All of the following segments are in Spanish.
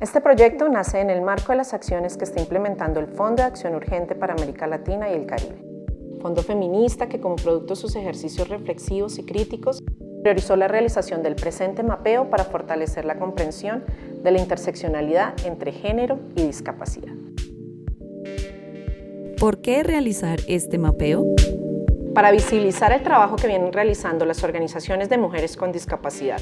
Este proyecto nace en el marco de las acciones que está implementando el Fondo de Acción Urgente para América Latina y el Caribe. Fondo feminista que, como producto de sus ejercicios reflexivos y críticos, priorizó la realización del presente mapeo para fortalecer la comprensión de la interseccionalidad entre género y discapacidad. ¿Por qué realizar este mapeo? Para visibilizar el trabajo que vienen realizando las organizaciones de mujeres con discapacidad,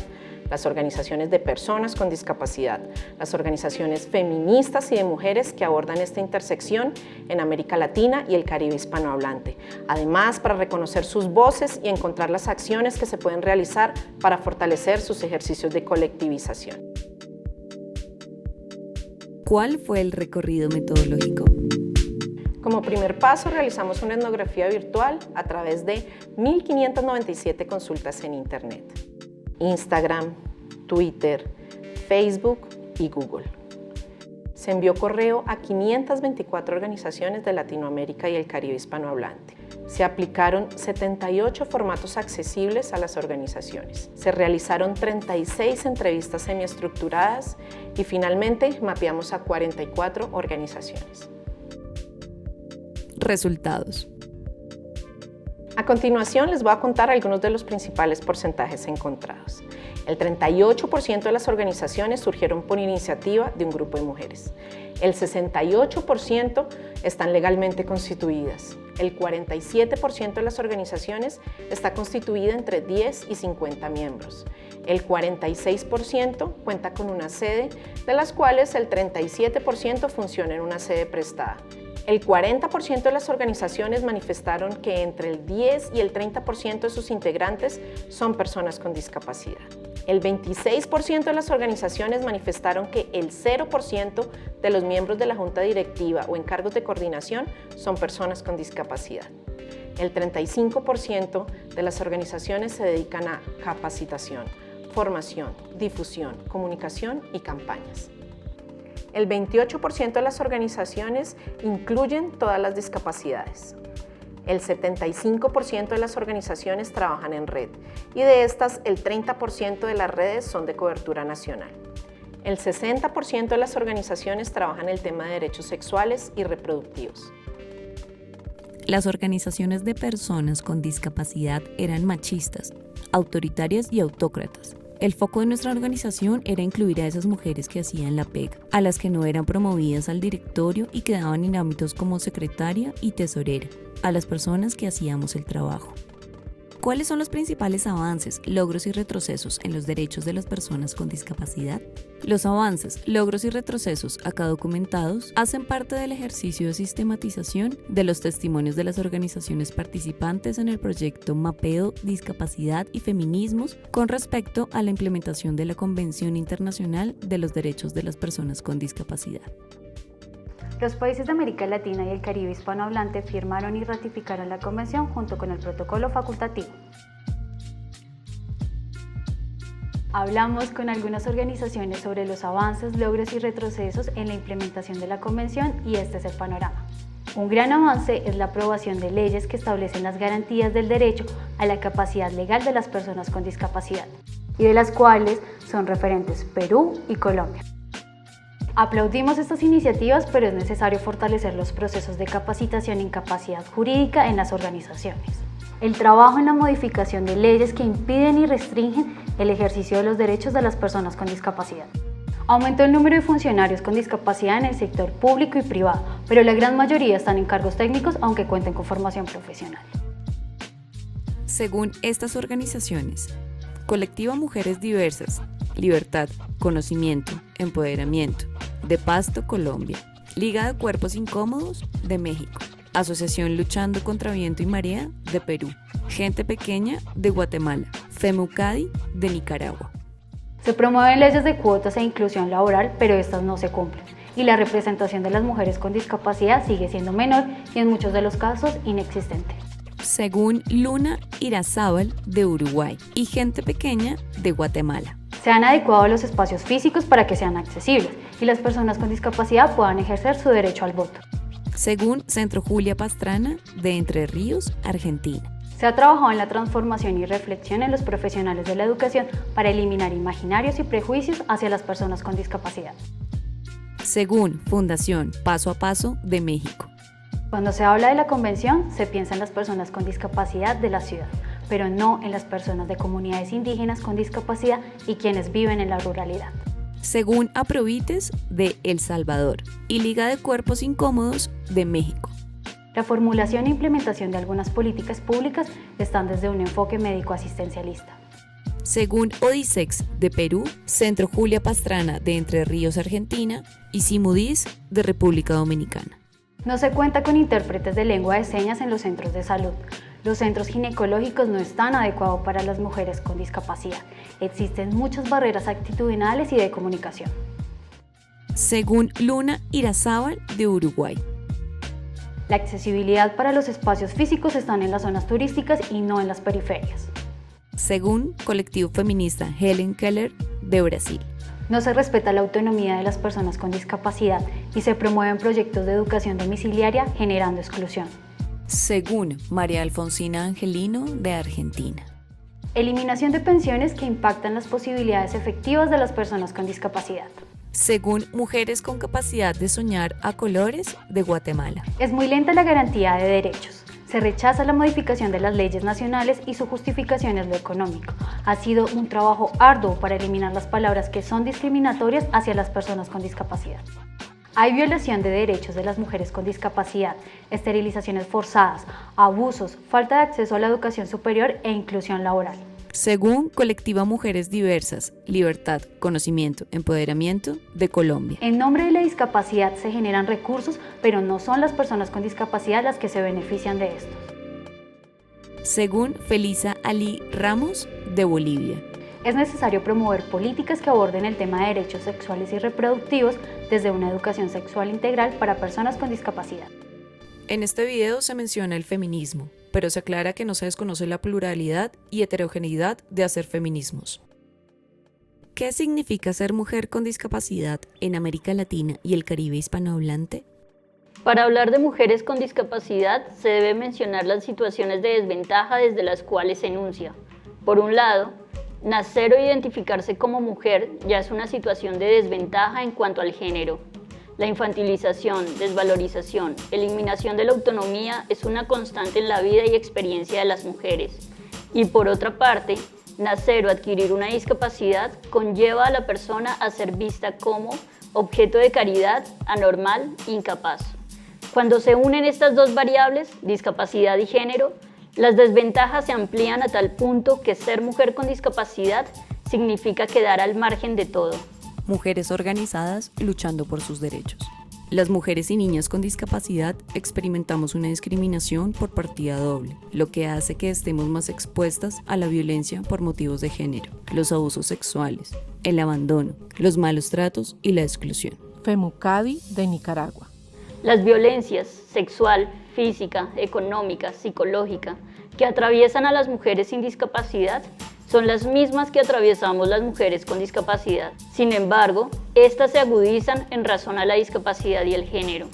las organizaciones de personas con discapacidad, las organizaciones feministas y de mujeres que abordan esta intersección en América Latina y el Caribe hispanohablante. Además, para reconocer sus voces y encontrar las acciones que se pueden realizar para fortalecer sus ejercicios de colectivización. ¿Cuál fue el recorrido metodológico? Como primer paso, realizamos una etnografía virtual a través de 1.597 consultas en Internet. Instagram, Twitter, Facebook y Google. Se envió correo a 524 organizaciones de Latinoamérica y el Caribe hispanohablante. Se aplicaron 78 formatos accesibles a las organizaciones. Se realizaron 36 entrevistas semiestructuradas y finalmente mapeamos a 44 organizaciones. Resultados. A continuación les voy a contar algunos de los principales porcentajes encontrados. El 38% de las organizaciones surgieron por iniciativa de un grupo de mujeres. El 68% están legalmente constituidas. El 47% de las organizaciones está constituida entre 10 y 50 miembros. El 46% cuenta con una sede, de las cuales el 37% funciona en una sede prestada. El 40% de las organizaciones manifestaron que entre el 10 y el 30% de sus integrantes son personas con discapacidad. El 26% de las organizaciones manifestaron que el 0% de los miembros de la junta directiva o en cargos de coordinación son personas con discapacidad. El 35% de las organizaciones se dedican a capacitación, formación, difusión, comunicación y campañas. El 28% de las organizaciones incluyen todas las discapacidades. El 75% de las organizaciones trabajan en red y de estas el 30% de las redes son de cobertura nacional. El 60% de las organizaciones trabajan el tema de derechos sexuales y reproductivos. Las organizaciones de personas con discapacidad eran machistas, autoritarias y autócratas. El foco de nuestra organización era incluir a esas mujeres que hacían la pega, a las que no eran promovidas al directorio y quedaban en ámbitos como secretaria y tesorera, a las personas que hacíamos el trabajo. ¿Cuáles son los principales avances, logros y retrocesos en los derechos de las personas con discapacidad? Los avances, logros y retrocesos acá documentados hacen parte del ejercicio de sistematización de los testimonios de las organizaciones participantes en el proyecto Mapeo, Discapacidad y Feminismos con respecto a la implementación de la Convención Internacional de los Derechos de las Personas con Discapacidad. Los países de América Latina y el Caribe hispanohablante firmaron y ratificaron la Convención junto con el protocolo facultativo. Hablamos con algunas organizaciones sobre los avances, logros y retrocesos en la implementación de la Convención y este es el panorama. Un gran avance es la aprobación de leyes que establecen las garantías del derecho a la capacidad legal de las personas con discapacidad y de las cuales son referentes Perú y Colombia. Aplaudimos estas iniciativas, pero es necesario fortalecer los procesos de capacitación en capacidad jurídica en las organizaciones. El trabajo en la modificación de leyes que impiden y restringen el ejercicio de los derechos de las personas con discapacidad. Aumentó el número de funcionarios con discapacidad en el sector público y privado, pero la gran mayoría están en cargos técnicos, aunque cuenten con formación profesional. Según estas organizaciones, Colectiva Mujeres Diversas, Libertad, Conocimiento, Empoderamiento, de Pasto, Colombia, Liga de Cuerpos Incómodos, de México, Asociación Luchando contra Viento y Marea, de Perú, Gente Pequeña, de Guatemala, FEMUCADI, de Nicaragua. Se promueven leyes de cuotas e inclusión laboral, pero estas no se cumplen, y la representación de las mujeres con discapacidad sigue siendo menor y en muchos de los casos inexistente. Según Luna Irazábal, de Uruguay, y Gente Pequeña, de Guatemala. Se han adecuado los espacios físicos para que sean accesibles y las personas con discapacidad puedan ejercer su derecho al voto. Según Centro Julia Pastrana, de Entre Ríos, Argentina. Se ha trabajado en la transformación y reflexión en los profesionales de la educación para eliminar imaginarios y prejuicios hacia las personas con discapacidad. según Fundación Paso a Paso de México. Cuando se habla de la convención, se piensa en las personas con discapacidad de la ciudad, pero no en las personas de comunidades indígenas con discapacidad y quienes viven en la ruralidad. Según Aprovites de El Salvador y Liga de Cuerpos Incómodos de México. La formulación e implementación de algunas políticas públicas están desde un enfoque médico-asistencialista. Según Odisex de Perú, Centro Julia Pastrana de Entre Ríos, Argentina y Simudis de República Dominicana. No se cuenta con intérpretes de lengua de señas en los centros de salud. Los centros ginecológicos no están adecuados para las mujeres con discapacidad. Existen muchas barreras actitudinales y de comunicación. Según Luna Irazábal de Uruguay. La accesibilidad para los espacios físicos están en las zonas turísticas y no en las periferias. Según colectivo feminista Helen Keller de Brasil. No se respeta la autonomía de las personas con discapacidad y se promueven proyectos de educación domiciliaria generando exclusión. Según María Alfonsina Angelino de Argentina. Eliminación de pensiones que impactan las posibilidades efectivas de las personas con discapacidad. Según Mujeres con Capacidad de Soñar a Colores de Guatemala. Es muy lenta la garantía de derechos. Se rechaza la modificación de las leyes nacionales y su justificación es lo económico. Ha sido un trabajo arduo para eliminar las palabras que son discriminatorias hacia las personas con discapacidad. Hay violación de derechos de las mujeres con discapacidad, esterilizaciones forzadas, abusos, falta de acceso a la educación superior e inclusión laboral. Según Colectiva Mujeres Diversas, Libertad, Conocimiento, Empoderamiento de Colombia. En nombre de la discapacidad se generan recursos, pero no son las personas con discapacidad las que se benefician de estos. Según Felisa Ali Ramos de Bolivia. Es necesario promover políticas que aborden el tema de derechos sexuales y reproductivos desde una educación sexual integral para personas con discapacidad. En este video se menciona el feminismo, pero se aclara que no se desconoce la pluralidad y heterogeneidad de hacer feminismos. ¿Qué significa ser mujer con discapacidad en América Latina y el Caribe hispanohablante? Para hablar de mujeres con discapacidad, se debe mencionar las situaciones de desventaja desde las cuales se enuncia. Por un lado, nacer o identificarse como mujer ya es una situación de desventaja en cuanto al género. La infantilización, desvalorización, eliminación de la autonomía es una constante en la vida y experiencia de las mujeres. Y por otra parte, nacer o adquirir una discapacidad conlleva a la persona a ser vista como objeto de caridad, anormal, incapaz. Cuando se unen estas dos variables, discapacidad y género, las desventajas se amplían a tal punto que ser mujer con discapacidad significa quedar al margen de todo. Mujeres organizadas luchando por sus derechos. Las mujeres y niñas con discapacidad experimentamos una discriminación por partida doble, lo que hace que estemos más expuestas a la violencia por motivos de género, los abusos sexuales, el abandono, los malos tratos y la exclusión. Femucadi de Nicaragua. Las violencias sexual, física, económica, psicológica que atraviesan a las mujeres sin discapacidad son las mismas que atravesamos las mujeres con discapacidad. Sin embargo, estas se agudizan en razón a la discapacidad y el género.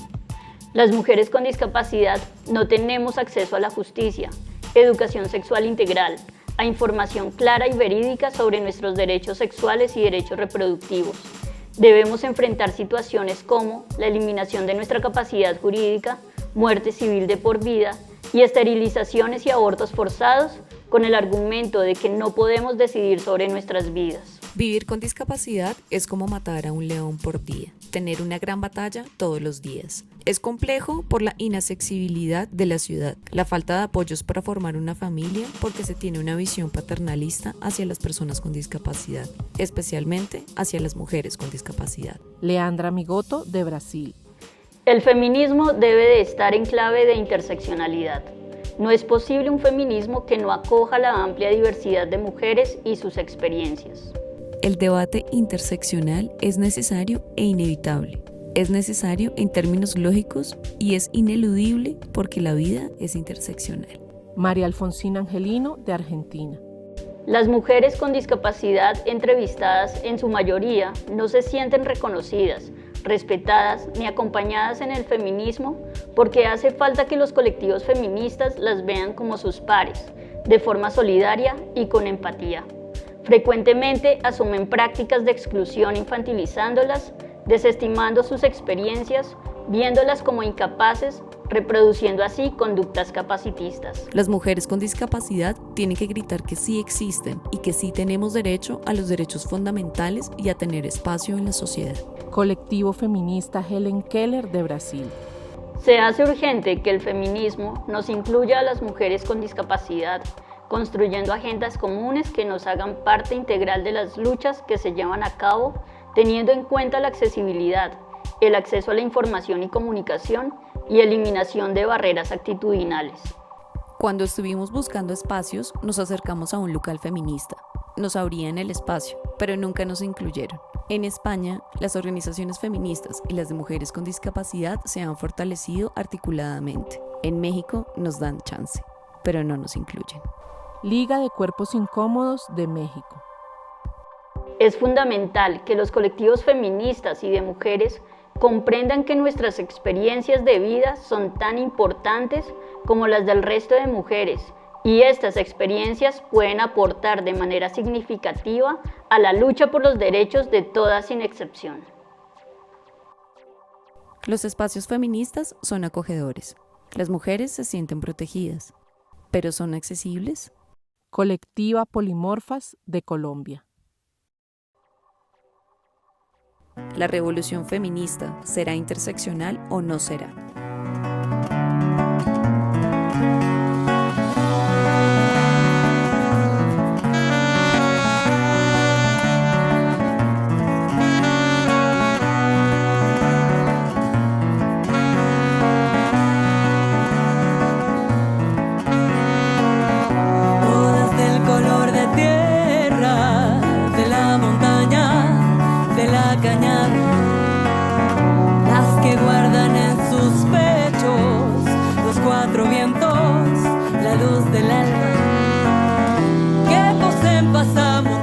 Las mujeres con discapacidad no tenemos acceso a la justicia, educación sexual integral, a información clara y verídica sobre nuestros derechos sexuales y derechos reproductivos. Debemos enfrentar situaciones como la eliminación de nuestra capacidad jurídica, muerte civil de por vida y esterilizaciones y abortos forzados, con el argumento de que no podemos decidir sobre nuestras vidas. Vivir con discapacidad es como matar a un león por día, tener una gran batalla todos los días. Es complejo por la inaccesibilidad de la ciudad, la falta de apoyos para formar una familia porque se tiene una visión paternalista hacia las personas con discapacidad, especialmente hacia las mujeres con discapacidad. Leandra Migoto de Brasil. El feminismo debe de estar en clave de interseccionalidad. No es posible un feminismo que no acoja la amplia diversidad de mujeres y sus experiencias. El debate interseccional es necesario e inevitable. Es necesario en términos lógicos y es ineludible porque la vida es interseccional. María Alfonsina Angelino de Argentina. Las mujeres con discapacidad entrevistadas en su mayoría no se sienten reconocidas, respetadas ni acompañadas en el feminismo porque hace falta que los colectivos feministas las vean como sus pares, de forma solidaria y con empatía. Frecuentemente asumen prácticas de exclusión infantilizándolas, desestimando sus experiencias, viéndolas como incapaces, reproduciendo así conductas capacitistas. Las mujeres con discapacidad tienen que gritar que sí existen y que sí tenemos derecho a los derechos fundamentales y a tener espacio en la sociedad. Colectivo feminista Helen Keller de Brasil. Se hace urgente que el feminismo nos incluya a las mujeres con discapacidad, construyendo agendas comunes que nos hagan parte integral de las luchas que se llevan a cabo, teniendo en cuenta la accesibilidad, el acceso a la información y comunicación y eliminación de barreras actitudinales. Cuando estuvimos buscando espacios, nos acercamos a un local feminista. Nos abrían el espacio, pero nunca nos incluyeron. En España, las organizaciones feministas y las de mujeres con discapacidad se han fortalecido articuladamente. En México nos dan chance, pero no nos incluyen. Liga de Cuerpos Incómodos de México. Es fundamental que los colectivos feministas y de mujeres comprendan que nuestras experiencias de vida son tan importantes como las del resto de mujeres y estas experiencias pueden aportar de manera significativa a la lucha por los derechos de todas sin excepción. Los espacios feministas son acogedores. Las mujeres se sienten protegidas, pero ¿son accesibles? Colectiva Polimorfas de Colombia. ¿La revolución feminista será interseccional o no será? Todas del color de tierra, de la montaña, de la cañada, las que guardan en sus pechos los cuatro vientos, la luz del alba, que poseen pasamos